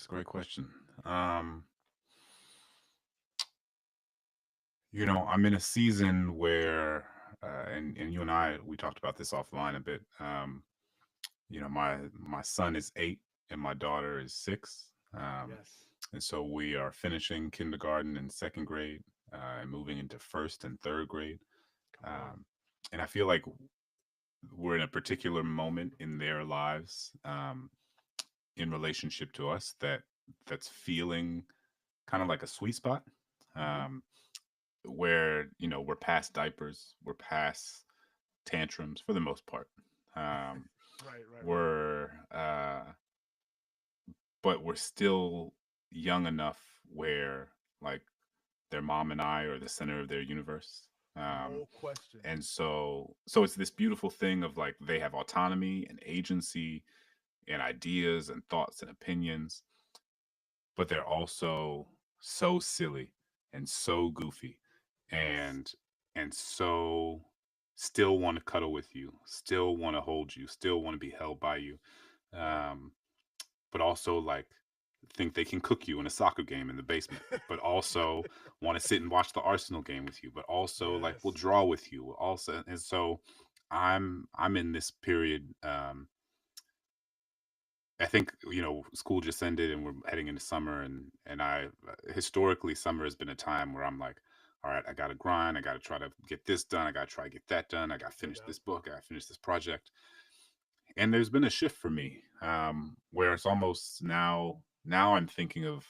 That's a great question. Um, I'm in a season where, and you and I, we talked about this offline a bit. My son is 8 and my daughter is 6. Yes. And so we are finishing kindergarten and second grade, and moving into first and third grade. Come on. Um, and I feel like we're in a particular moment in their lives, in relationship to us, that's feeling kind of like a sweet spot. Hmm. Um, where we're past diapers, we're past tantrums for the most part. Um, Right, right, right. we're but we're still young enough where, like, their mom and I are the center of their universe. Um, No question. and so it's this beautiful thing of, like, they have autonomy and agency and ideas and thoughts and opinions, but they're also so silly and so goofy, Yes. and so still want to cuddle with you, still want to hold you, still want to be held by you, Right. um, but also, like, think they can cook you in a soccer game in the basement, but also want to sit and watch the Arsenal game with you, but also, like, will Yes. draw with you also. And so I'm in this period. I think, school just ended and we're heading into summer, and I historically, summer has been a time where I'm like, all right, I got to grind, I got to try to get this done, I got to try to get that done, I got to No finish doubt. this book, I got to finish this project. And there's been a shift for me, where it's almost now I'm thinking of,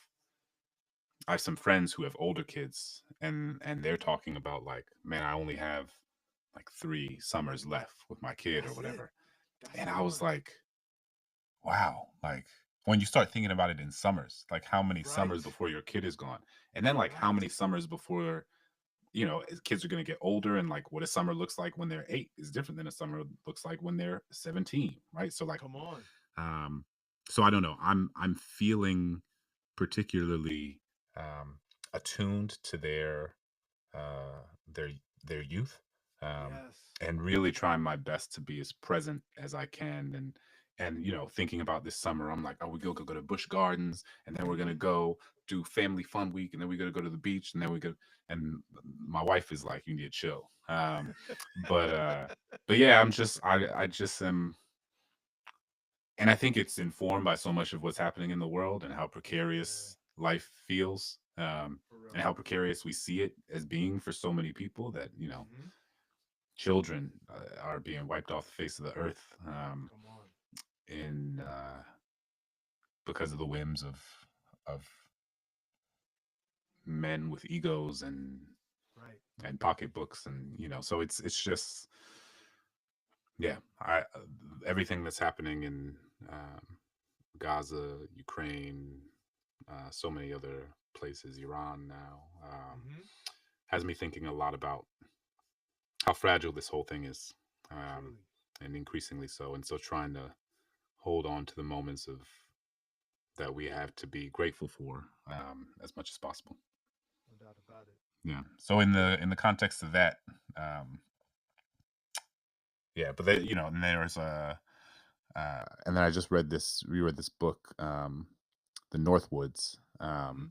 I have some friends who have older kids, and they're talking about, like, man, I only have like 3 summers left with my kid or That's it. whatever. That's And the I was one. like, wow, like, when you start thinking about it in summers, like, how many summers Right. before your kid is gone, and then, like, how Right. many summers before, as kids are going to get older, and, like, what a summer looks like when they're 8 is different than a summer looks like when they're 17, right? So, like, Come on. um so I don't know, I'm feeling particularly, um attuned to uh their their youth, um Yes. and really trying my best to be as present as I can. And thinking about this summer, I'm like, oh, we go to Busch Gardens, and then we're gonna Hmm. go do family fun week, and then we're gonna go to the beach, and then we go. And my wife is like, you need to chill. But yeah, I just am. And I think it's informed by so much of what's happening in the world and how Yeah. precarious life feels, For real. and how precarious we see it as being for so many people, that Hmm. children are being wiped off the face of the earth, Come on. in because of the whims of men with egos Right. and pocketbooks, and so it's just, yeah, I everything that's happening in, Gaza, Ukraine, so many other places, Iran now, Hmm. has me thinking a lot about how fragile this whole thing is, um, Truly. and increasingly so. And so trying to hold on to the moments of that we have to be grateful for, as much as possible. No doubt about it. Yeah. So in the context of that, um, yeah, but and there's a, and then I just reread this book, The Northwoods, Hmm.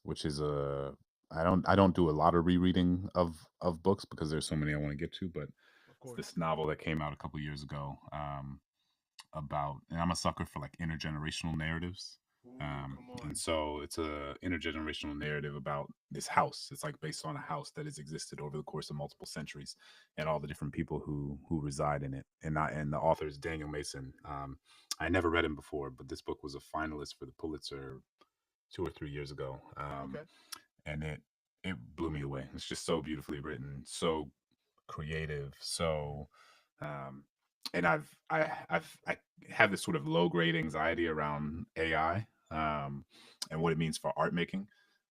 which is a, I don't do a lot of rereading of books because there's so many I want to get to, but Of it's course. this novel that came out a couple years ago, about, and I'm a sucker for, like, intergenerational narratives. Ooh, come And on. so it's a intergenerational narrative about this house. It's, like, based on a house that has existed over the course of multiple centuries, and all the different people who reside in it. And the author is Daniel Mason. I never read him before, but this book was a finalist for the Pulitzer 2 or 3 years ago, Okay. and it blew me away. It's just so beautifully written, so creative, so, um, and I have this sort of low grade anxiety around AI, and what it means for art making.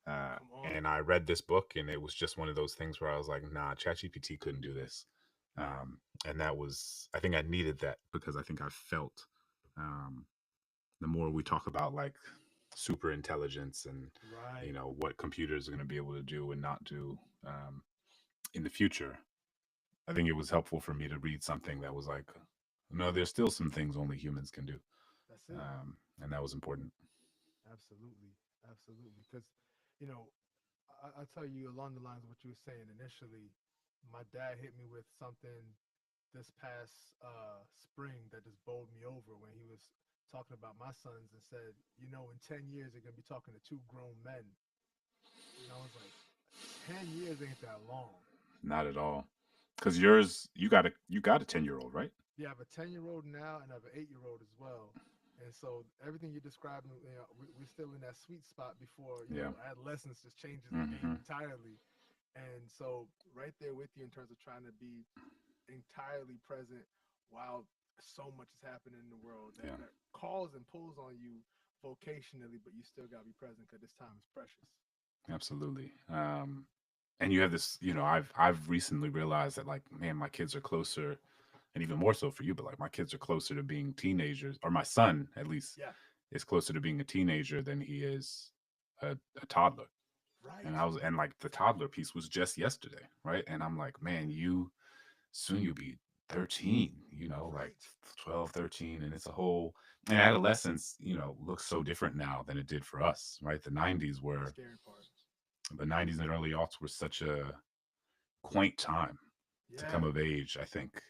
Come on. And I read this book, and it was just one of those things where I was like, nah, ChatGPT couldn't do this. And that was, I think I needed that, because I think I felt, um, the more we talk about, like, super intelligence and Right. what computers are going to be able to do and not do, um, in the future, I think it was helpful for me to read something that was like, no, there's still some things only humans can do, That's it. and that was important. Absolutely, absolutely. Because, you know, I tell you along the lines of what you were saying initially. My dad hit me with something this past spring that just bowled me over when he was talking about my sons and said, in 10 years they're gonna be talking to two grown men, and I was like, 10 years ain't that long. Not at all. Because yours, you got a 10-year-old, right? Yeah, I have a 10-year-old now and I have an 8-year-old as well. And so everything you're describing, we're still in that sweet spot before, Yeah. adolescence just changes the game Hmm. entirely. And so right there with you in terms of trying to be entirely present while so much is happening in the world that, Yeah. that calls and pulls on you vocationally, but you still got to be present because this time is precious. Absolutely. And you have this, I've recently realized that, like, man, my kids are closer, and even more so for you, but like my kids are closer to being teenagers, or my son at least Yeah, is closer to being a teenager than he is a toddler. And right, I was, and like the toddler piece was just yesterday, right? And I'm like, man, you'll be 13, like right. 12, 13, and it's a whole, and adolescence, looks so different now than it did for us, right? The scary part. The 90s and early aughts were such a quaint time to Yeah, come of age. I think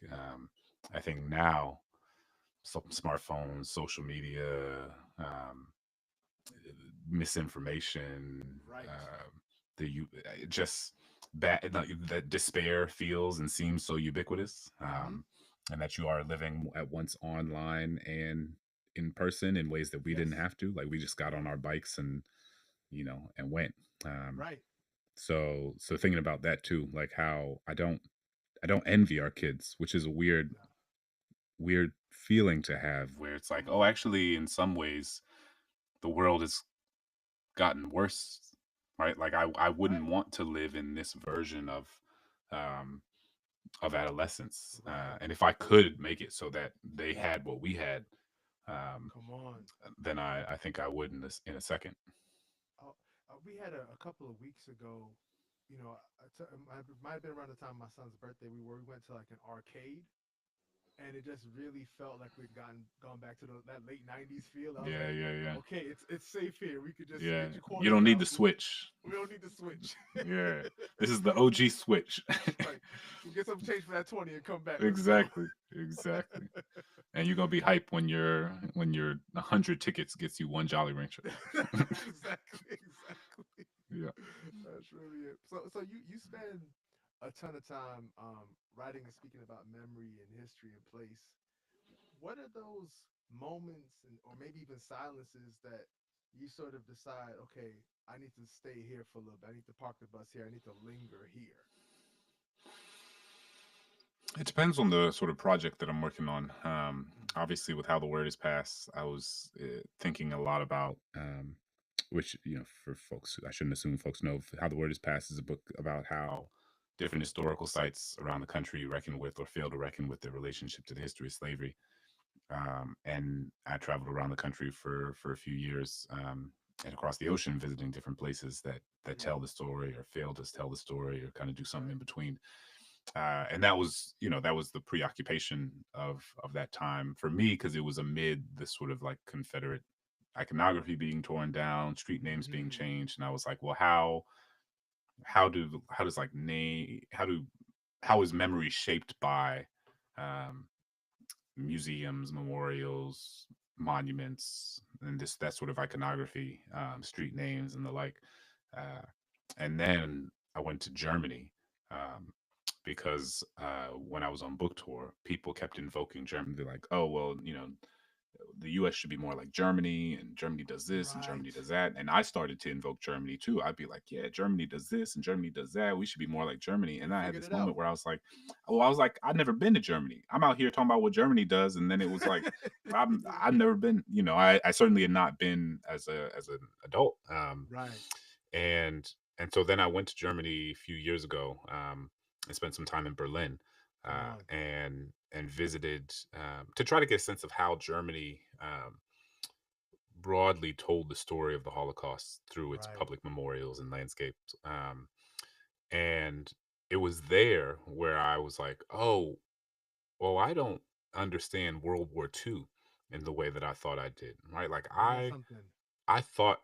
now, smartphones, social media, um, misinformation, right. the you just bad that despair feels and seems so ubiquitous, Mm-hmm. and that you are living at once online and in person in ways that we didn't Yes, have to. Like we just got on our bikes and and went. Um, right. so thinking about that too, like how I don't envy our kids, which is a No. weird feeling to have, where it's like, oh, actually, in some ways, the world has gotten worse, right? Like I wouldn't Right, want to live in this version um, of adolescence, right. and if I could make it so that they had what we had, um, Come on. then I think I would in a second. Oh, we had a couple of weeks ago. It might have been around the time of my son's birthday. We went to like an arcade, and it just really felt like we'd gone back to that late '90s feel. I was Yeah, like, yeah, yeah, okay, it's safe here. We could just yeah. get your You quarters don't need out. the switch. We don't need to switch. Yeah, this is the OG switch. Right. We'll get some change for that 20 and come back. Let's go. Exactly, exactly. And you're gonna be hyped when your 100 tickets gets you one Jolly Rancher. Exactly, exactly. Yeah. That's really it. So you spend a ton of time writing and speaking about memory and history and place. What are those moments or maybe even silences that you sort of decide, okay, I need to stay here for a little bit. I need to park the bus here. I need to linger here. It depends on the sort of project that I'm working on. Mm, Obviously, with how the word is passed, I was thinking a lot about, which for folks, I shouldn't assume folks know. How the word is passed is a book about how different historical sites around the country reckon with or fail to reckon with their relationship to the history of slavery. And I traveled around the country for a few years, and across the ocean, visiting different places that yeah, tell the story or fail to tell the story or kind of do something right. in between. And that was the preoccupation of that time for me, because it was amid this sort of like Confederate iconography being torn down, street names being Mm-hmm. changed, and I was like, well, how does like name how is memory shaped by um, museums, memorials, monuments, and that sort of iconography, street names and the like. Uh, and then I went to Germany, because when I was on book tour, people kept invoking Germany. They're like, "Oh, well, the U.S. should be more like Germany, and Germany does this, and Germany Right. does that." And I started to invoke Germany too. I'd be like, "Yeah, Germany does this, and Germany does that. We should be more like Germany." You And I had figured this it out. moment where I was like, I've never been to Germany. I'm out here talking about what Germany does, and then it was like, I've never been. I certainly had not been as an adult. Right. And so then I went to Germany a few years ago, and spent some time in Berlin, Come on. and visited, to try to get a sense of how Germany, broadly told the story of the Holocaust through its Right. public memorials and landscapes. And it was there where I was like, oh, well, I don't understand World War II in the way that I thought I did. Right? Like Ain't that something? I thought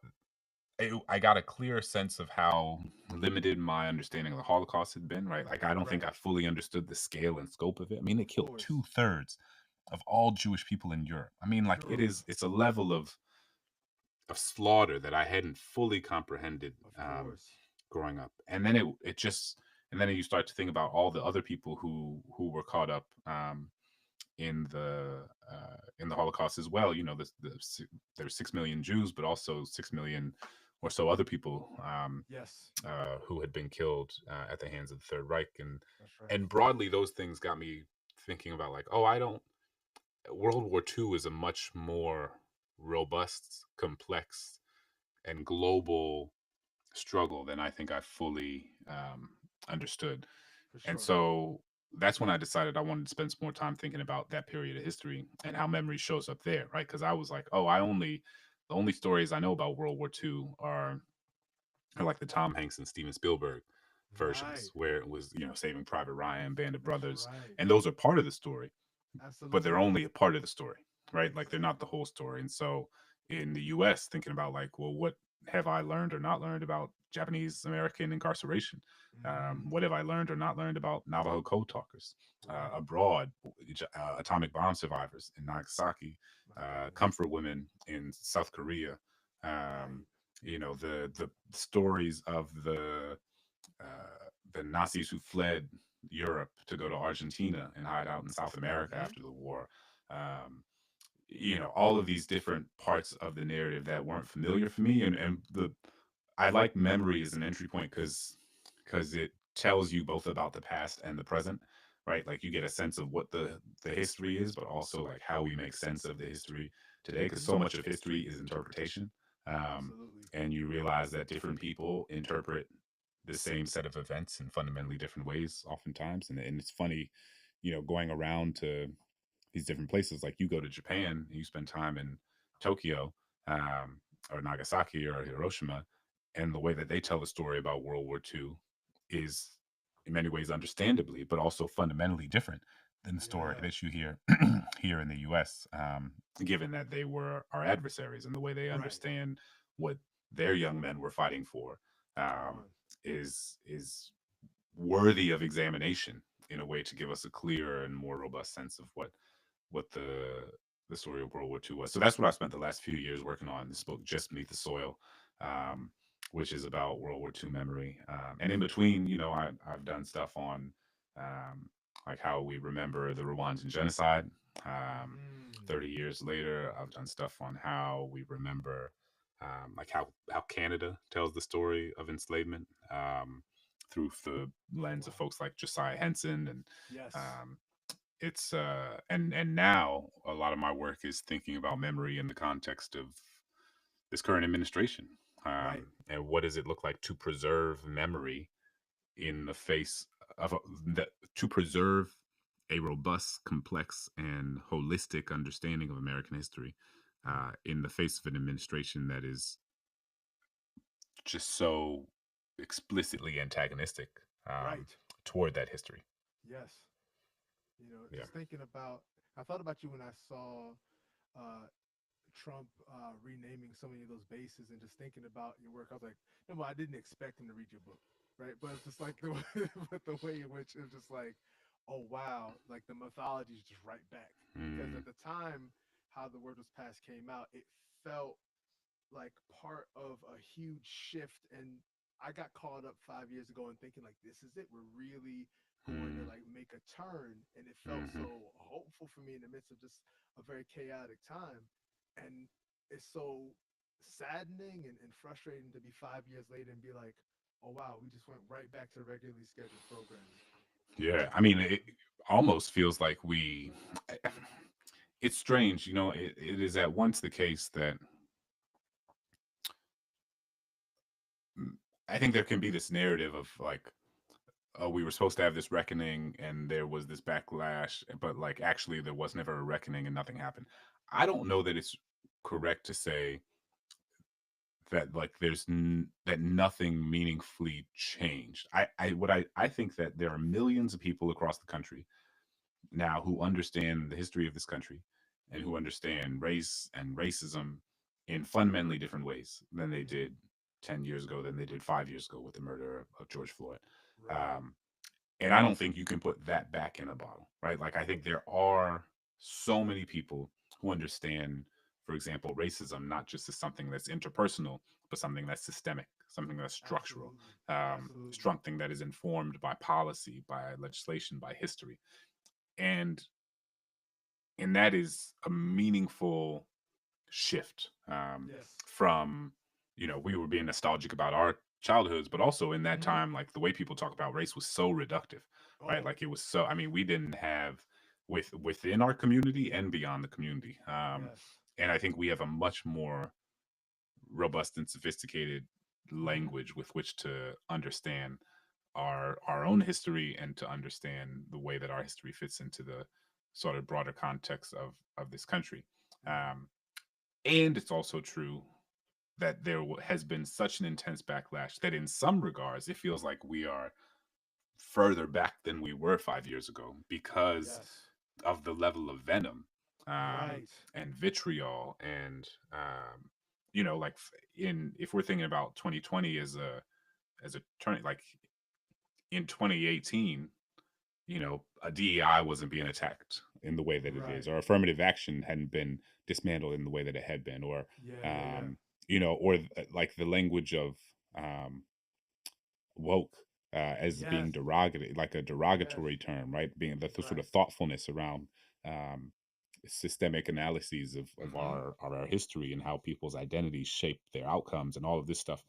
I got a clear sense of how limited my understanding of the Holocaust had been, right? Like, I don't think Right. I fully understood the scale and scope of it. I mean, they Of killed course. 2/3 of all Jewish people in Europe. I mean, like, Europe. it's a level of slaughter that I hadn't fully comprehended Of course. growing up. And then it just and then you start to think about all the other people who were caught up in the Holocaust as well. You know, there's 6 million Jews, but also 6 million or so other people Yes. who had been killed at the hands of the Third Reich, That's right. and broadly those things got me thinking about like, oh, I don't. World War II is a much more robust, complex, and global struggle than I think I fully understood. For And sure. so that's when I decided I wanted to spend some more time thinking about that period of history and how memory shows up there, right? Because I was like, oh, the only stories I know about World War II are like the Tom Hanks and Steven Spielberg versions, Right. where it was, Saving Private Ryan, Band of That's Brothers, right. and those are part of the story, but they're Absolutely. only a part of the story, right? Like they're not the Exactly. whole story. And so in the US, thinking about like, well, what have I learned or not learned about Japanese American incarceration? Mm. What have I learned or not learned about Navajo code talkers Right. abroad, atomic bomb survivors in Nagasaki, My goodness. comfort women in South Korea? Right. Um, the stories of the Nazis who fled Europe to go to Argentina and hide out in South America Mm-hmm. after the war. Um, all of these different parts of the narrative that weren't familiar for me, and the I like memory as an entry point because it tells you both about the past and the present, right? Like you get a sense of what the history is, but also like how we make sense of the history today, because Mm-hmm. so much of history is interpretation. Um, Absolutely. and you realize that different people interpret the same set of events in fundamentally different ways, oftentimes. And it's funny, going around to these different places. Like you go to Japan and you spend time in Tokyo, um, or Nagasaki or Hiroshima, and the way that they tell the story about World War II is in many ways understandably, but also fundamentally different than the story Yeah. that you hear here in the U.S. Given that they were our adversaries and the way they Right. understand what their young men were fighting for Come um, on. is worthy of examination in a way to give us a clearer and more robust sense of what the story of World War II was. So that's what I spent the last few years working on. This book, Just Beneath the Soil, um, which is about World War II memory. And in between, I've done stuff on um, like how we remember the Rwandan genocide. Um, Mm. 30 years later, I've done stuff on how we remember, like how Canada tells the story of enslavement through the lens of Wow. folks like Josiah Henson and Yes. um, it's and now a lot of my work is thinking about memory in the context of this current administration, Right. and what does it look like to preserve memory in the face of to preserve a robust, complex, and holistic understanding of American history Mm. in the face of an administration that is just so explicitly antagonistic Right. toward that history. Yes. Yeah. Just thinking about, I thought about you when I saw uh, Trump renaming so many of those bases and just thinking about your work. I was like, no, I didn't expect him to read your book, right? But it's just like the but the way in which it's just like, oh wow, like the mythology is just right back. Because Mm, at the time, how the word was passed came out, it felt like part of a huge shift, and I got caught up 5 years ago and thinking like this is it, we're really going to mm, like make a turn, and it felt mhm. so hopeful for me in the midst of just a very chaotic time. And it's so saddening and frustrating to be 5 years later and be like, oh wow, we just went right back to regularly scheduled programming. Yeah, I mean, it almost feels like it's strange, it is at once the case that mm, I think there can be this narrative of like, oh, we were supposed to have this reckoning and there was this backlash, but like actually there was never a reckoning and nothing happened. I don't know that it's correct to say that like that nothing meaningfully changed. I think that there are millions of people across the country now who understand the history of this country and who understand race and racism in fundamentally different ways than they did 10 years ago, than they did 5 years ago with the murder of George Floyd. Right. Um, and I don't think you can put that back in a bottle, right? Like, I think there are so many people who understand, for example, racism not just as something that's interpersonal, but something that's systemic, something that's structural, Absolutely. Absolutely. something that is informed by policy, by legislation, by history. And that is a meaningful shift, Yes. from, we were being nostalgic about our childhoods, but also in that Hmm. time, like the way people talk about race was so reductive, right? Oh, Like, it was so, I mean, we didn't have, within our community and beyond the community. yes. And I think we have a much more robust and sophisticated Hmm. language with which to understand our own history, and to understand the way that our history fits into the sort of broader context of this country. Hmm. Um, and it's also true that there has been such an intense backlash that in some regards it feels like we are further back than we were 5 years ago, because Yes. of the level of venom, um, Right. and vitriol, and like, in if we're thinking about 2020 as a turn, like in 2018, a DEI wasn't being attacked in the way that it is, Right. or affirmative action hadn't been dismantled in the way that it had been, or Yeah. Yeah. Yeah. um, or like the language of um, woke, as being Yes. derogatory, like a Yes. derogatory term, right? Being the sort Right. of thoughtfulness around um, systemic analyses of Hmm. our history, and how people's identities shape their outcomes, and all of this stuff.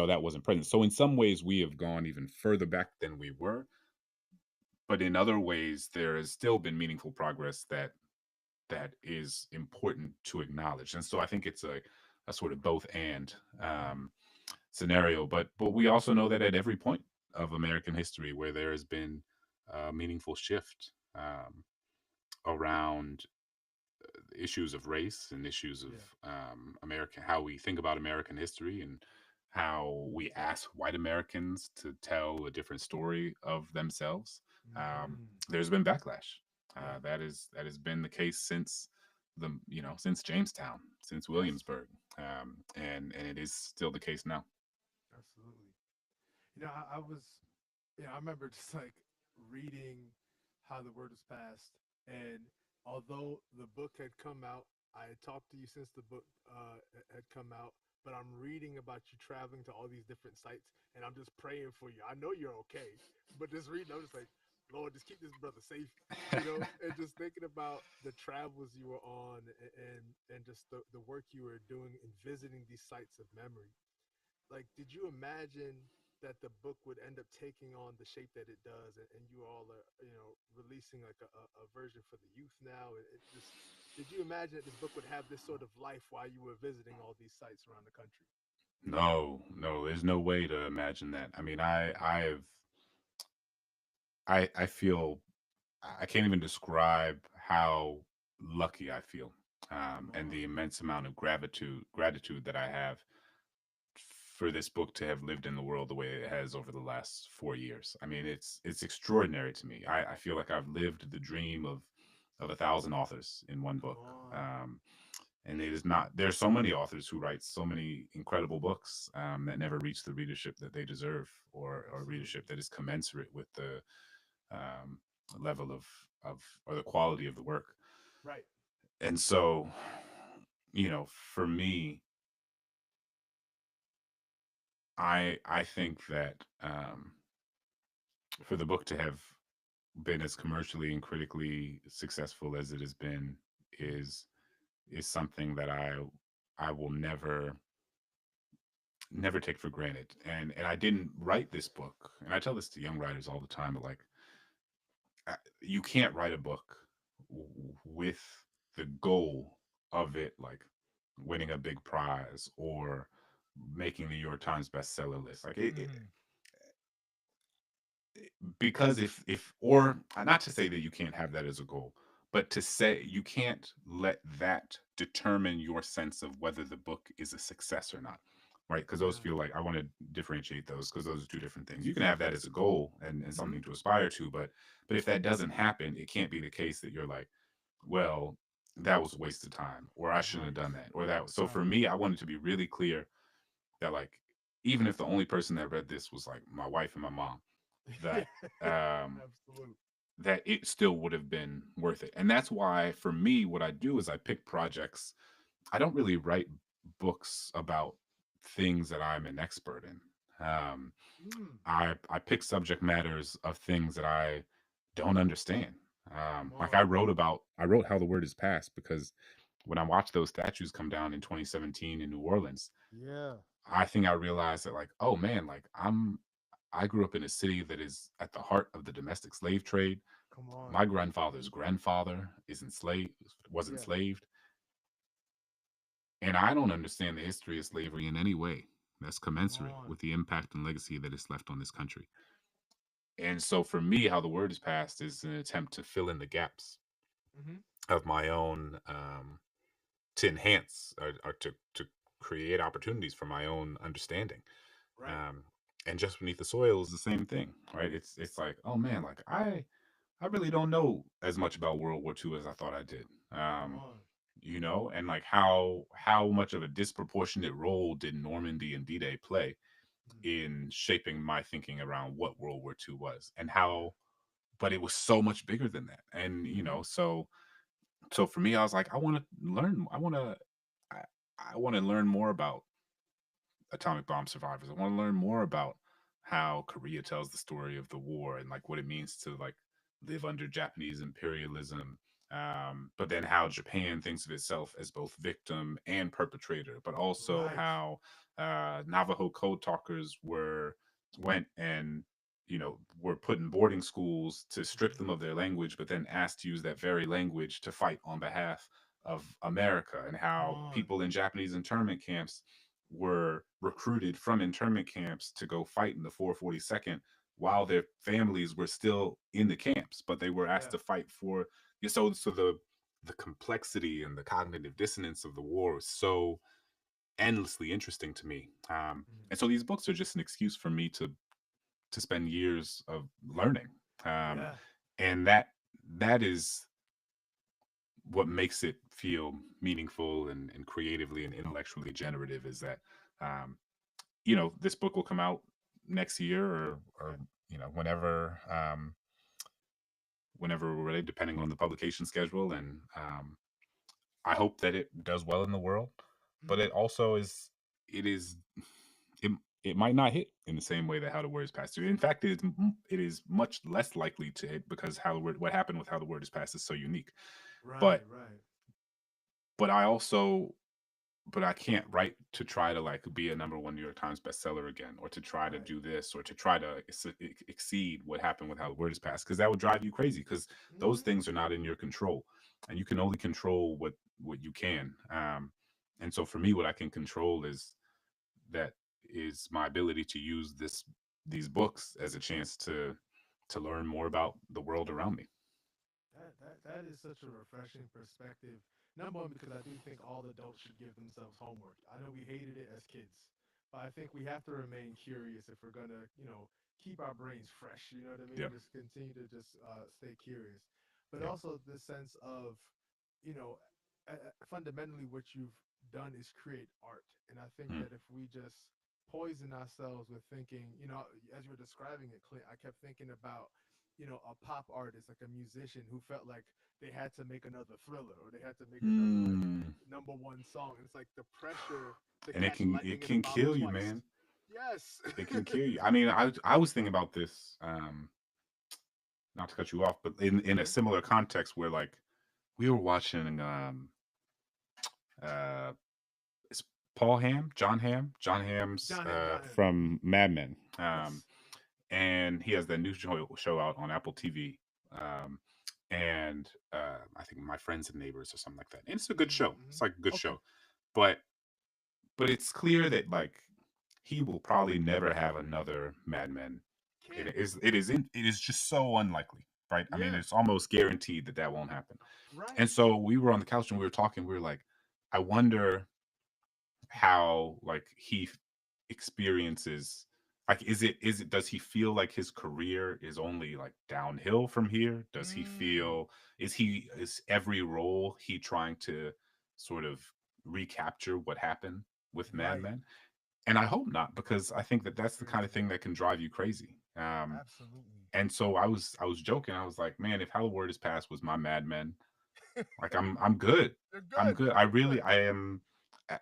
That wasn't present. So in some ways, we have gone even further back than we were, but in other ways, there has still been meaningful progress that is important to acknowledge. And so I think it's a sort of both and, scenario. But we also know that at every point of American history where there has been a meaningful shift, around issues of race, and issues of Yeah. American, how we think about American history, and how we ask white Americans to tell a different story of themselves. Hmm. There's been backlash. Yeah. That has been the case since since Jamestown, since Yes. Williamsburg, and it is still the case now. Absolutely. I was, I remember just like reading how the word was passed, and although the book had come out, I had talked to you since the book had come out, but I'm reading about you traveling to all these different sites, and I'm just praying for you. I know you're okay, but just reading, I'm just like, Lord, just keep this brother safe, and just thinking about the travels you were on, and just the work you were doing in visiting these sites of memory. Like, did you imagine that the book would end up taking on the shape that it does, and you all are, releasing like a version for the youth now? It just, did you imagine that this book would have this sort of life while you were visiting all these sites around the country? No, no, there's no way to imagine that. I mean, I feel, I can't even describe how lucky I feel, Come and on. the immense amount of gratitude that I have for this book to have lived in the world the way it has over the last 4 years. I mean, it's extraordinary to me. I feel like I've lived the dream of a thousand authors in one Come book. on. Um, and it is not, there's so many authors who write so many incredible books, that never reach the readership that they deserve, or Absolutely. readership that is commensurate with the um, level of or the quality of the work. Right. And so, for me, I think that, for the book to have been as commercially and critically successful as it has been, is something that I will never take for granted. And I didn't write this book, and I tell this to young writers all the time, but like, you can't write a book with the goal of it, like, winning a big prize, or making the New York Times bestseller list. Like, Hmm. because if or not to say that you can't have that as a goal, but to say you can't let that determine your sense of whether the book is a success or not, right? Because those Yeah. feel like, I want to differentiate those, because those are two different things. You can have that as a goal, and Hmm. something to aspire to, but if that doesn't happen, it can't be the case that you're like, well, that was a waste of time, or I shouldn't have Right. done that, or that. So for Right. me, I wanted to be really clear that like even if the only person that read this was like my wife and my mom, that um Absolute. that it still would have been worth it. And that's why for me, what I do is I pick projects. I don't really write books about things that I'm an expert in. Mm, I pick subject matters of things that I don't understand. come Like on. I wrote How the Word is Passed because when I watched those statues come down in 2017 in New Orleans, Yeah. I think I realized that like, oh man, like I grew up in a city that is at the heart of the domestic slave trade. Come on. My grandfather's grandfather is enslaved, was Yeah. enslaved, and I don't understand the history of slavery in any way that's Come commensurate on. with the impact and legacy that it's left on this country. And so for me, how the word is passed is an attempt to fill in the gaps Hmm. of my own to enhance or to create opportunities for my own understanding. Right. Um, and just beneath the soil is the same thing, right? It's like, oh man, like I really don't know as much about World War II as I thought I did. Come on. And like how much of a disproportionate role did Normandy and D-Day play Mm, in shaping my thinking around what World War II was and yeah. how, but it was so much bigger than that. And Hmm. so for me, I was like, I, I want to learn more about atomic bomb survivors. I want to learn more about how Korea tells the story of the war and like what it means to like live under Japanese imperialism. But then how Japan thinks of itself as both victim and perpetrator, but also Right. how Navajo code talkers went and were put in boarding schools to strip Hmm. them of their language, but then asked to use that very language to fight on behalf of America, and Come how on. people in Japanese internment camps were recruited from internment camps to go fight in the 442nd while their families were still in the camps, but they were asked Yeah. to fight for. So the complexity and the cognitive dissonance of the war was so endlessly interesting to me. Mm, And so these books are just an excuse for me to spend years of learning, um, yeah. and that is what makes it feel meaningful and creatively and intellectually generative. Is that um, this book will come out next year or Okay. whenever we're ready, depending on the publication schedule. And I hope that it does well in the world, but Hmm. it also it is, it, it might not hit in the same way that How the Word is Passed to. In fact, it is much less likely to hit because what happened with How the Word is Passed is so unique. Right. But Right. but I also but I can't write to try to like be a number one New York Times bestseller again, or to try to Right. do this, or to try to exceed what happened with How the Word is Passed, because that would drive you crazy. Because those Hmm. things are not in your control, and you can only control what you can. And so for me, what I can control that is my ability to use these books as a chance to learn more about the world around me. That is such a refreshing perspective. Number one, because I do think all adults should give themselves homework. I know we hated it as kids, but I think we have to remain curious if we're gonna, keep our brains fresh. You know what I mean? Yeah. Just continue to just stay curious, but Yeah. also the sense of, you know, fundamentally what you've done is create art, and I think Mm. that if we just poison ourselves with thinking, as you were describing it, Clint, I kept thinking about a pop artist, like a musician who felt like they had to make another Thriller or they had to make another like Mm. number one song. And it's like the pressure to And catch it lightning in a can bottle kill you, twice. man. Yes. It can kill you. I mean, I was thinking about this, not to cut you off, but in a Hmm. similar context where like we were watching uh it's John Hamm's John Hamm. from Mad Men. Yes. And he has that new show out on Apple TV. Um and I think My Friends and Neighbors or something like that. And it's a good show. Mm-hmm. It's like a good Okay. show. But it's clear that like he will probably never have another Mad Men. It Can't. is it is in, it is just so unlikely, right? I mean, Yeah. it's almost guaranteed that that won't happen. Right. And so we were on the couch and we were talking. We were like, I wonder how like he experiences. like, is it does he feel like his career is only like downhill from here? Does he Mm, feel is every role he trying to sort of recapture what happened with Mad right. Men? And I hope not, because I think that I that's the agree kind with of you. thing that can drive you crazy. Absolutely. And so I was joking. I was like, man, if Hallowed Word is Past was my Mad Men, like I'm good. You're I'm good. good. I You're really good. I am.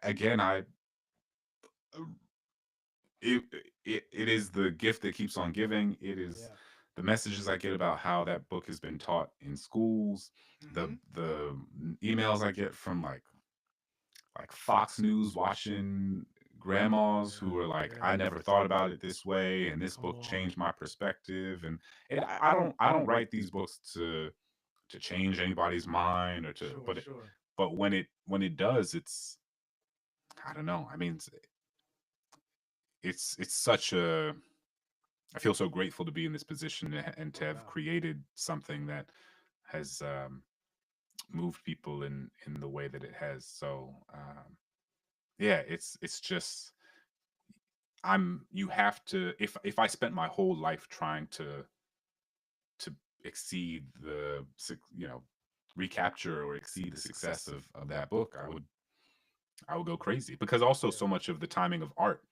Again, I it, it is the gift that keeps on giving. It is Yeah. the messages I get about how that book has been taught in schools, the Mm-hmm. emails I get from like Fox News watching grandmas Yeah. who are like, Yeah. I never thought about it this way, and this Come book on. changed my perspective. And I don't write these books to change anybody's mind or to, Sure, sure. but when it does, it's, I don't know. I mean, it's such a, I feel so grateful to be in this position and to No have doubt. created something that has moved people in the way that it has. So yeah, it's just, you have to, if I spent my whole life trying to exceed the recapture or exceed the success of that book, I would go crazy, because also Yeah. so much of the timing of art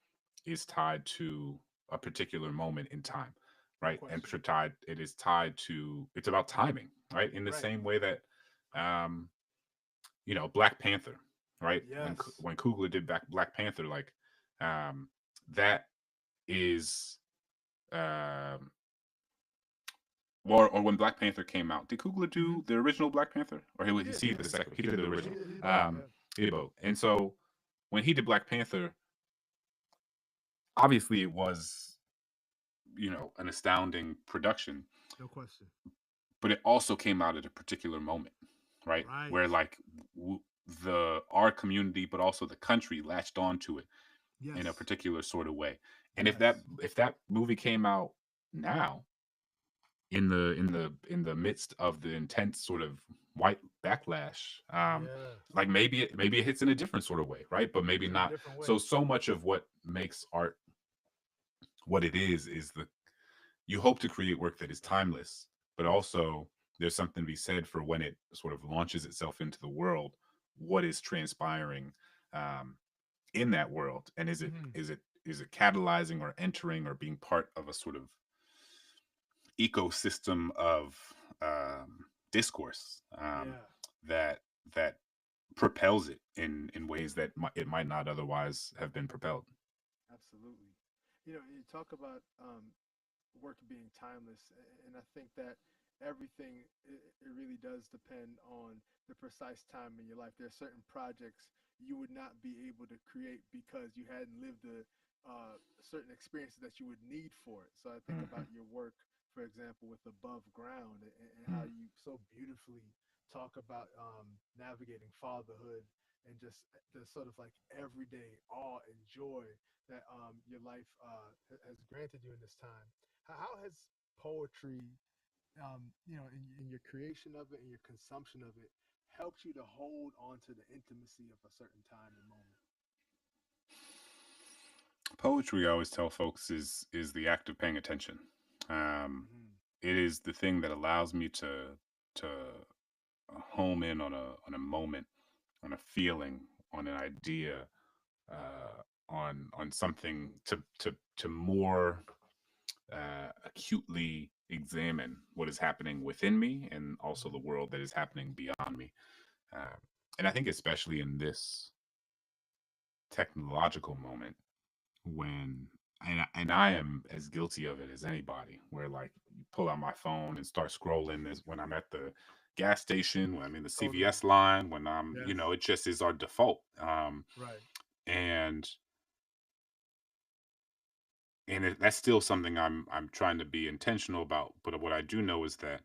is tied to a particular moment in time, No right? And question. it is tied to, it's about timing, right? In the Right. same way that um Black Panther, right? Yes. When Coogler did Black Panther, like um that is um or when Black Panther came out, did Coogler Mm-hmm. do the original Black Panther, or He he did. see the second? He did the He original. did. He did both. Um, Yeah. he did both, and so when he did Black Panther, obviously it was an astounding production, No question. but it also came out at a particular moment, right? Right. Where like the our community, but also the country latched onto it in a Yes. particular sort of way. And if that Yes. if that movie came out now, in the midst of the intense sort of white backlash, Yeah. like maybe it hits in a different sort of way, right? But maybe In a not. different way. So much of what makes art what it is the you hope to create work that is timeless, but Yes. also there's something to be said for when it sort of launches itself into the world, what is transpiring um, in that world, and Mm-hmm. is it catalyzing or entering or being part of a sort of ecosystem of discourse, Yeah. that that propels it in ways that it might not otherwise have been propelled. Absolutely. You talk about work being timeless, and I think that everything it really does depend on the precise time in your life. There are certain projects you would not be able to create because you hadn't lived the certain experiences that you would need for it. So I think Mm-hmm. about your work, for example, with Above Ground, and how Mm-hmm. you so beautifully talk about navigating fatherhood and just the sort of like everyday awe and joy that your life has granted you in this time. How has poetry, in your creation of it and your consumption of it, helped you to hold on to the intimacy of a certain time and moment? Poetry, I always tell folks, is the act of paying attention. Um, Mm-hmm. it is the thing that allows me to home in on a moment, on a feeling, on an idea, on something to more acutely examine what is happening within me and also the Mm-hmm. world that is happening beyond me. Uh, and I think especially in this technological moment, when and I am as guilty of it as anybody, where like you pull out my phone and start scrolling as when I'm at the gas station, when I'm in the Totally. CVS line, when I'm, Yes. it just is our default. Right. And that's still something I'm trying to be intentional about. But what I do know is that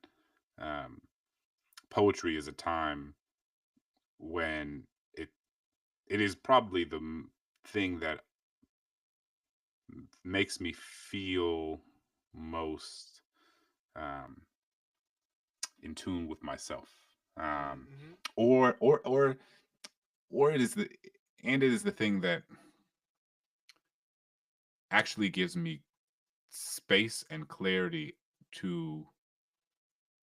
um, poetry is a time when it is probably the thing that makes me feel most um, in tune with myself, um, Mm-hmm. or or or or it is the thing that actually gives me space and clarity to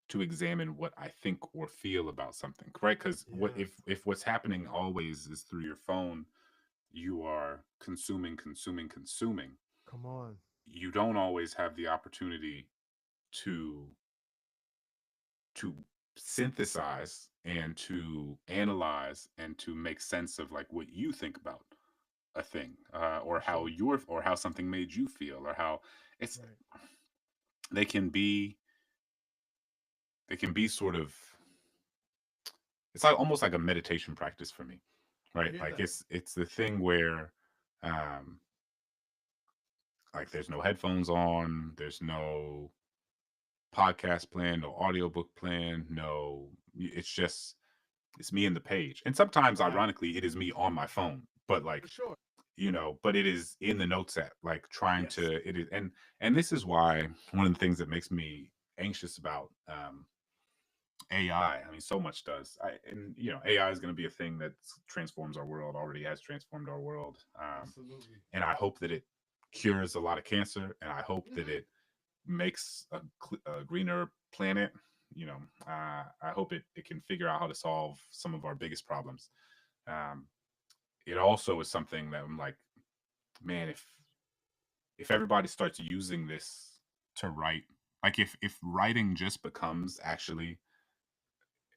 to examine what I think or feel about something, right? Because what Yeah. if what's happening always is through your phone, you are consuming, consuming, consuming. Come on. You don't always have the opportunity to to synthesize and to analyze and to make sense of like what you think about a thing, For sure. or how something made you feel, or how it's Right. they can be they can be sort of, it's like almost like a meditation practice for me, I right? hear Like that. it's the thing where um like there's no headphones on, there's no podcast plan, no audiobook plan, no, it's just it's me and the page. And sometimes Right. ironically it is me on my phone, but For like, sure. but it is in the notes app, like trying Yes. to it is. And this is why one of the things that makes me anxious about AI. I mean, so much does. And AI is going to be a thing that transforms our world. Already has transformed our world. Absolutely. And I hope that it cures a lot of cancer, and I hope that Hmm. it makes a greener planet. I hope it can figure out how to solve some of our biggest problems. Um, it also is something that I'm like, man, if everybody starts using this to write, like if writing just becomes actually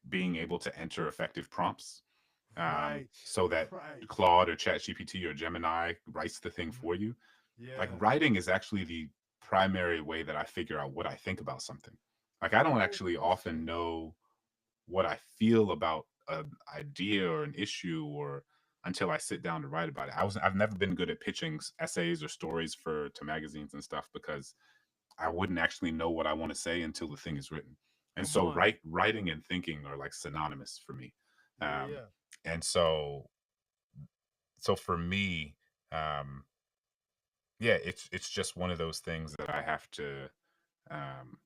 being able to enter effective prompts, Right. so that Right. Claude or ChatGPT or Gemini writes the thing Hmm. for you. Like Yeah. writing is actually the primary way that I figure out what I think about something. Like I don't No actually often question. know what I feel about an idea or an issue, or until I sit down to write about it. I've never been good at pitching essays or stories for to magazines and stuff, because I wouldn't actually know what I want to say until the thing is written. And Come so on. writing and thinking are like synonymous for me. Yeah. Um, Yeah. and so for me, um, yeah, it's just one of those things that I have to, um,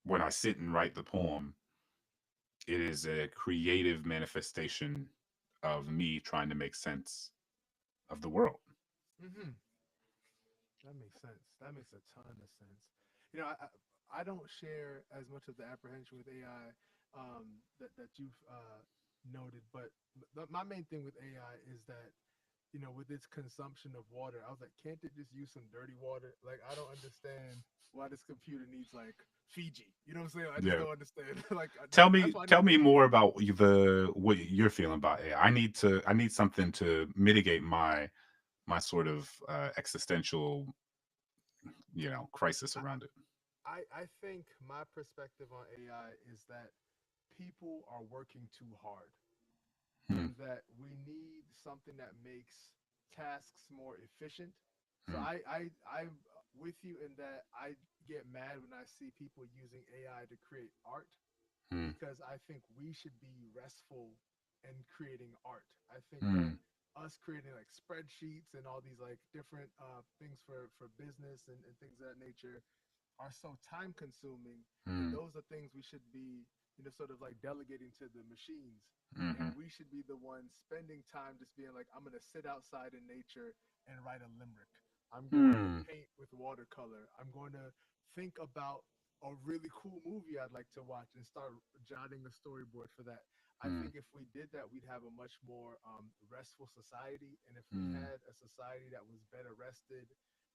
when I sit and write the poem, it is a creative manifestation of me trying to make sense of the world. Hmm. That makes sense. That makes a ton of sense. I don't share as much of the apprehension with AI that you've noted, but my main thing with AI is that with its consumption of water, I was like, can't it just use some dirty water? Like, I don't understand why this computer needs like Fiji. You know what I'm saying? I just Yeah. don't understand. Like Tell that's me why I tell need. me more about the what you're feeling about AI. I need something to mitigate my sort of existential, crisis I, around it. I think my perspective on AI is that people are working too hard, Hmm, and that we need something that makes tasks more efficient. So hmm, I'm with you in that I get mad when I see people using AI to create art, hmm, because I think we should be restful in creating art. I think that hmm, us creating like spreadsheets and all these like different things for business and things of that nature are so time consuming that hmm, those are things we should be, sort of like delegating to the machines. And hmm, we should be the ones spending time just being like, I'm going to sit outside in nature and write a limerick. I'm going to hmm, paint with watercolor. I'm going to think about a really cool movie I'd like to watch and start jotting a storyboard for that. I hmm, think if we did that, we'd have a much more restful society. And if we hmm, had a society that was better rested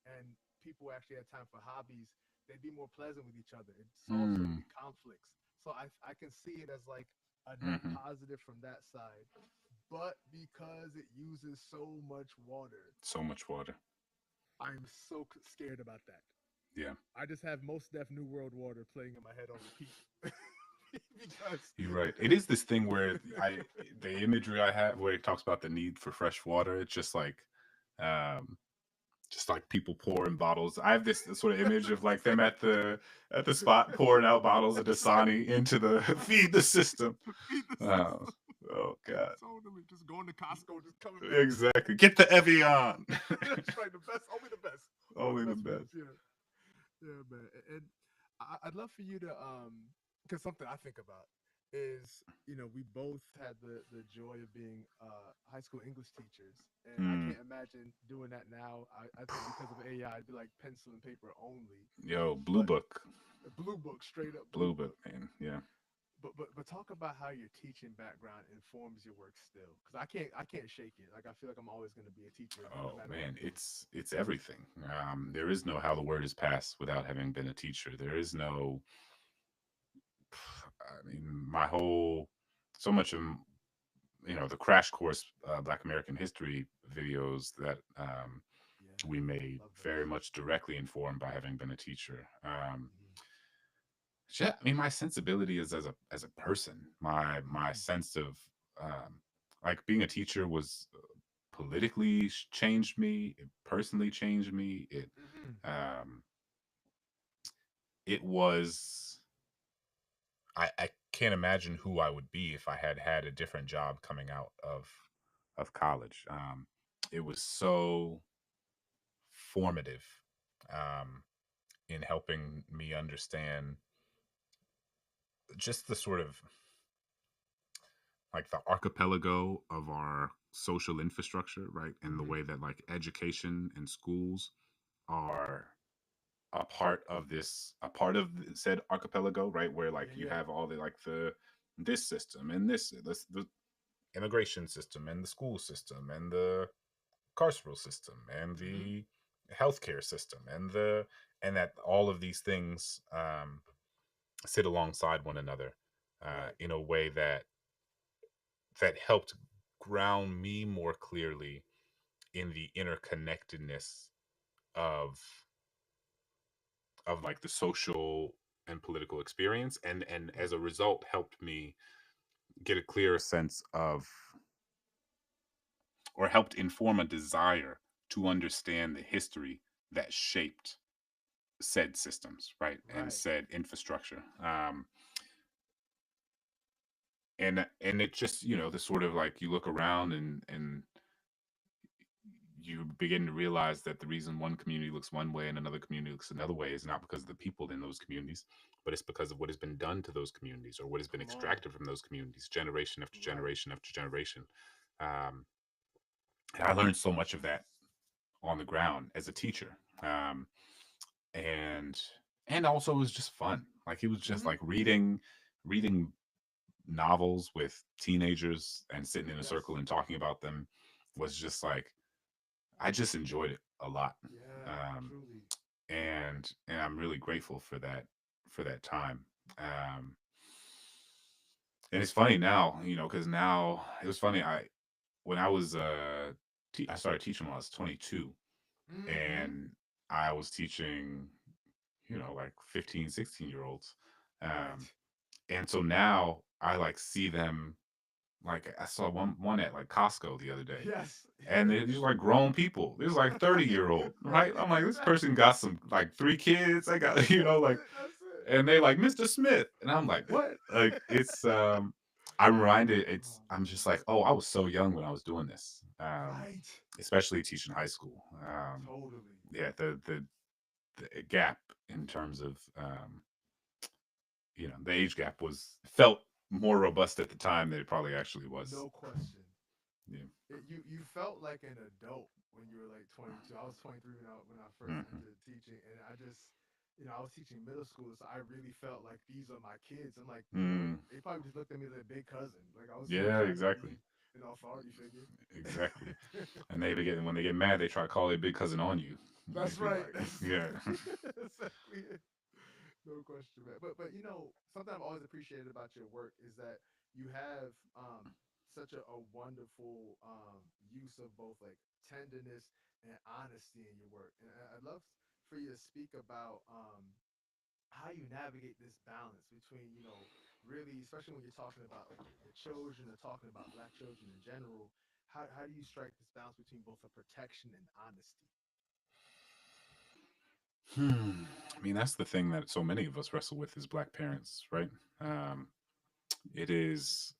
and people actually had time for hobbies, they'd be more pleasant with each other. It solves so hmm, many conflicts. So I can see it as like a net hmm. positive from that side. But because it uses so much water, So much water. I'm so scared about that. Yeah, I just have Most Def New World Water playing in my head on repeat. Because you're right. It is this thing where the imagery I have where it talks about the need for fresh water. It's um, just like people pouring bottles. I have this sort of that's image what of I'm like them at the saying. spot pouring out bottles of Dasani into the feed the system. To feed the Oh, system. oh God. Totally. Just going to Costco, just coming back. Exactly. Get the Evian. That's right. The best. Only the best. Only the Only the best for this best. year. Yeah, man. And I'd love for you to, because something I think about. is, we both had the joy of being high school English teachers, and I Mm. can't imagine doing that now. I think because of AI, it'd be like pencil and paper only. Yo, Blue But Book. blue book, straight up blue Blue Book, book. man. Yeah. But talk about how your teaching background informs your work still, because I can't shake it. Like I feel like I'm always going to be a teacher, no Oh matter what man, I do. it's everything. There is no how the word is passed without having been a teacher. There is no. I mean, my whole so much of the crash course Black American history videos that Yeah, we made love very those. much directly informed by having been a teacher. Hmm. Yeah, I mean, my sensibility is as a person. My Hmm. sense of like being a teacher was politically changed me. It personally changed me. Hmm. Um, it was. I can't imagine who I would be if I had had a different job coming out of college. It was so formative um, in helping me understand just the sort of like the archipelago of our social infrastructure, right? And the Hmm. way that like education and schools are a part of said archipelago, right? Where like Yeah, you yeah. have all the like the this system and this the immigration system and the school system and the carceral system and Hmm. the healthcare system and that all of these things sit alongside one another Right. in a way that helped ground me more clearly in the interconnectedness of like the social and political experience and as a Hmm. result helped me get a clearer sense of or helped inform a desire to understand the history that shaped said systems, right, and Right. said infrastructure. And it just the sort of like you look around and you begin to realize that the reason one community looks one way and another community looks another way is not because of the people in those communities, but it's because of what has been done to those communities or what has been Come on. extracted from those communities generation after Right. generation after generation. Um, and I learned so much of that on the ground as a teacher. And also it was just fun. Like it was just Hmm. like reading novels with teenagers and sitting in a Yes. circle and talking about them was just like I just enjoyed it a lot. Yeah. Um, Truly. and I'm really grateful for that time. Um, and it's funny now, because now it was funny. I when I was I started teaching when I was 22, Hmm. and I was teaching like 15, 16 year olds. Um, Right. and so now I like see them like I saw one at like Costco the other day. Yes. And they're just like grown people. There's like 30-year-old, Right. right? I'm like, this person Exactly. got some like three kids. I got, That's like, it. That's and they like Mr. Smith. And I'm like, what? Like it's I'm reminded it. it's Oh I'm just man. like, oh, I was so young when I was doing this. Right. Especially teaching high school. Totally. Yeah, the gap in terms of the age gap was felt more robust at the time than it probably actually was. No question. Yeah. You felt like an adult when you were like 22. I was 23 when I first Hmm. entered teaching, and I was teaching middle school, so I really felt like these are my kids. I'm like, Mm. they probably just looked at me as a big cousin. Like I was Yeah, trying to exactly. be an authority figure. Exactly. And they begin when they get mad, they try to call their big cousin on you. That's They'd be right. like, That's yeah. exactly it. No question, man. But something I've always appreciated about your work is that you have such a wonderful use of both like tenderness and honesty in your work. And I'd love for you to speak about how you navigate this balance between really, especially when you're talking about like your children or talking about black children in general. How do you strike this balance between both a protection and honesty? Hmm. I mean, that's the thing that so many of us wrestle with as black parents, right? Um, it is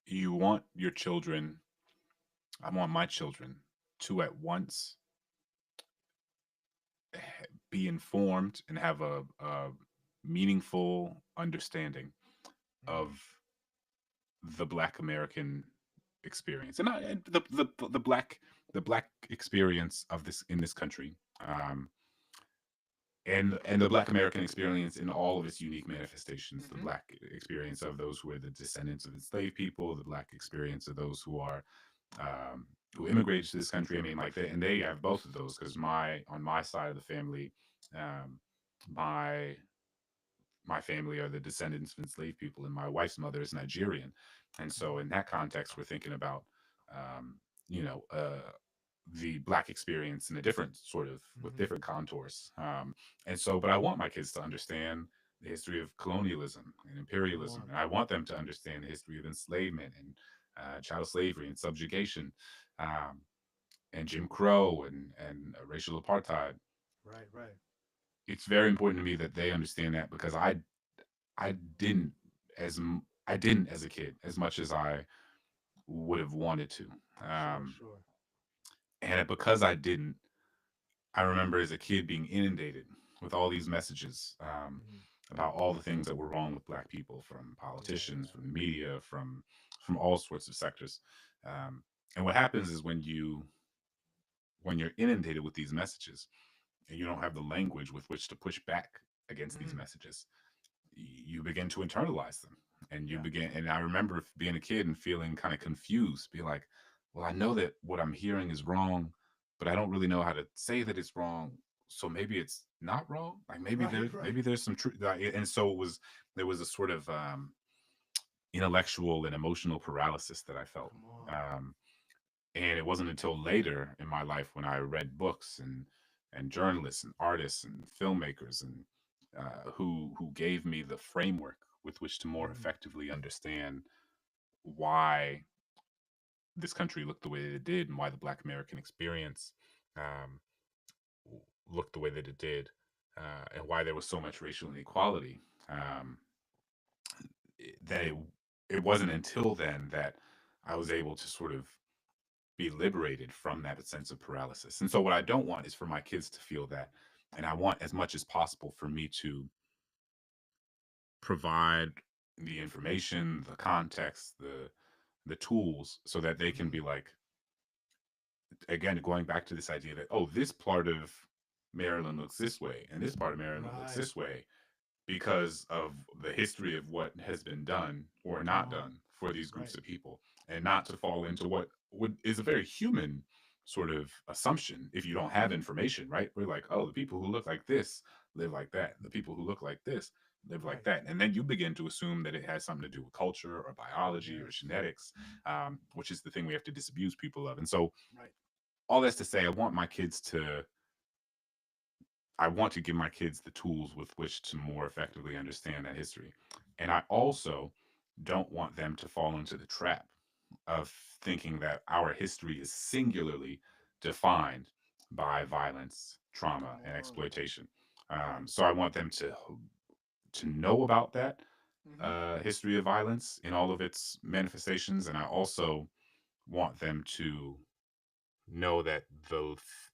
you want your children, I want my children to at once be informed and have a meaningful understanding Mm-hmm. of the Black American experience, and the black experience of this in this country, and the Black American experience in all of its unique manifestations. The Mm-hmm. Black experience of those who are the descendants of enslaved people, the Black experience of those um, who immigrated to this country. I mean, like they have both of those because my on my side of the family, um, my my family are the descendants of enslaved people, and my wife's mother is Nigerian, and so Mm-hmm. in that context, we're thinking about um, you know the Black experience in a different sort of with Mm-hmm. different contours, and so but I want my kids to understand the history of colonialism and Come imperialism, on. and I want them to understand the history of enslavement and chattel slavery and subjugation. Um, and Jim Crow and racial apartheid. Right, right. It's very important to me that they understand that because I didn't I didn't as a kid as much as I would have wanted to. Sure, Um, sure. and because I didn't, I remember as a kid being inundated with all these messages Mm-hmm. about all the things that were wrong with Black people from politicians, Yeah. from the media, from all sorts of sectors. Um, and what happens is when you're inundated with these messages and you don't have the language with which to push back against these Mm-hmm. messages, you begin to internalize them, and you Yeah. begin and I remember being a kid and feeling kind of confused, be like, well, I know that what I'm hearing is wrong, but I don't really know how to say that it's wrong, so maybe it's not wrong, like Right, right. maybe there's some truth. And so there was a sort of intellectual and emotional paralysis that I felt. Come on. um, and it wasn't until later in my life when I read books and journalists and artists and filmmakers and who gave me the framework with which to more Mm-hmm. effectively understand why this country looked the way that it did and why the Black American experience um, looked the way that it did, and why there was so much racial inequality. Um, that it wasn't until then that I was able to sort of be liberated from that sense of paralysis. And so, what I don't want is for my kids to feel that. And I want as much as possible for me to provide the information, the context, the tools so that they can Mm-hmm. be like, again, going back to this idea that, oh, this part of Maryland looks this way and this part of Maryland looks Right. this way because of the history of what has been done or Come not on. done for these groups Right. of people, and not to fall into what is a very human sort of assumption if you don't have Mm-hmm. information, right? We're like, oh, the people who look like this live like that. The people who look like this live like Right. that. And then you begin to assume that it has something to do with culture or biology or Yes. genetics, which is the thing we have to disabuse people of. And so, Right. all that's to say, I want to give my kids the tools with which to more effectively understand that history. And I also don't want them to fall into the trap of thinking that our history is singularly defined by violence, trauma, Come and on. exploitation. Right. So I want them to know about that Mm-hmm. history of violence in all of its manifestations, and I also want them to know that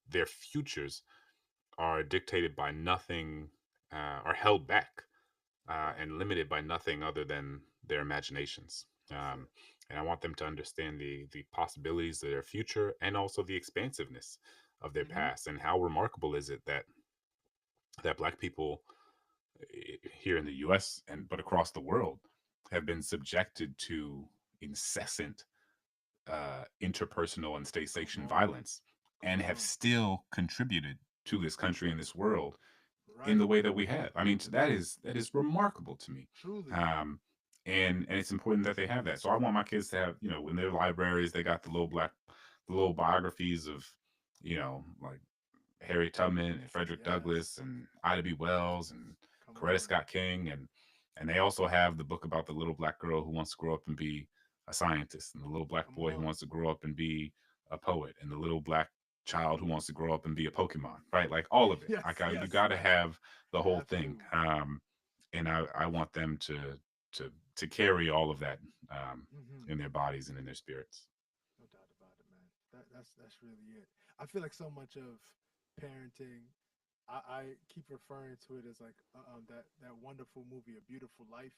their futures are dictated by nothing, are held back Right. and limited by nothing other than their imaginations. That's it. And I want them to understand the possibilities of their future and also the expansiveness of their Mm-hmm. past. And how remarkable is it that Black people here in the U.S. and but across the world have been subjected to incessant interpersonal and state Come sanctioned on. violence, Come and have on. still contributed to this country and this world in the Right. way that we have. I mean, that is remarkable to me. Truly. Um, and it's important that they have that. So I want my kids to have, in their libraries, they got the little biographies of, like Harry Tubman and Frederick Yes. Douglass and Ida B. Wells and Come Coretta on. Scott King, and they also have the book about the little black girl who wants to grow up and be a scientist, and the little black Come boy who on. wants to grow up and be a poet, and the little black child who wants to grow up and be a Pokemon, right? Like all of it. Yes. You Yes. got to have the whole thing, Absolutely. and I want them to carry all of that Mm-hmm. in their bodies and in their spirits. No doubt about it, man. That's really it. I feel like so much of parenting, I keep referring to it as like that wonderful movie, A Beautiful Life,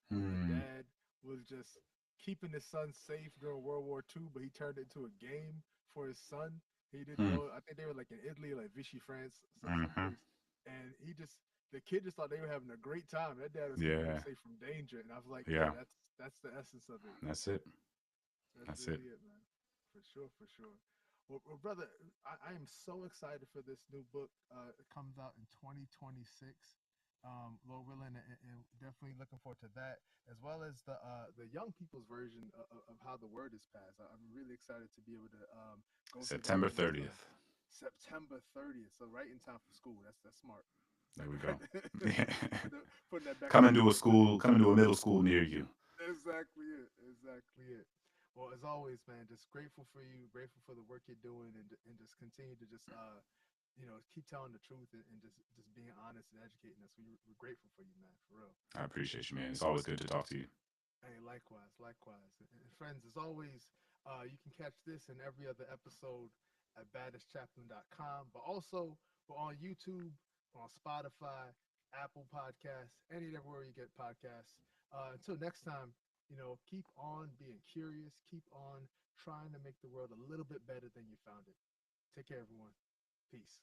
when the Mm, dad was just keeping his son safe during World War II, but he turned it into a game for his son. He didn't mm, know. I think they were like in Italy, like Vichy, France, mm-hmm. someplace, and the kid just thought they were having a great time. That dad was keeping them Yeah, safe from danger, and I was like, yeah, yeah, that's the essence of it. that's it. That's That's it. really it, man. For sure, for sure. Well, brother, I am so excited for this new book. It comes out in 2026. Lord willing, and definitely looking forward to that, as well as the young people's version of how the word is passed. I'm really excited to be able to go through that September one more time. 30th. September 30th, so right in time for school. That's smart. There we go. Yeah. Putting that back in Coming the to a book. school, coming to a middle school near you. Exactly it. Exactly it. Well, as always, man, just grateful for you, grateful for the work you're doing, and just continue to just keep telling the truth and just being honest and educating us. We're grateful for you, man, for real. I appreciate you, man. It's always good to talk to you. Hey, likewise, likewise. And friends, as always, you can catch this and every other episode at baddestchaplain.com, but also we're on YouTube, we're on Spotify, Apple Podcasts, anywhere you get podcasts. Until next time, keep on being curious, keep on trying to make the world a little bit better than you found it. Take care, everyone. Peace.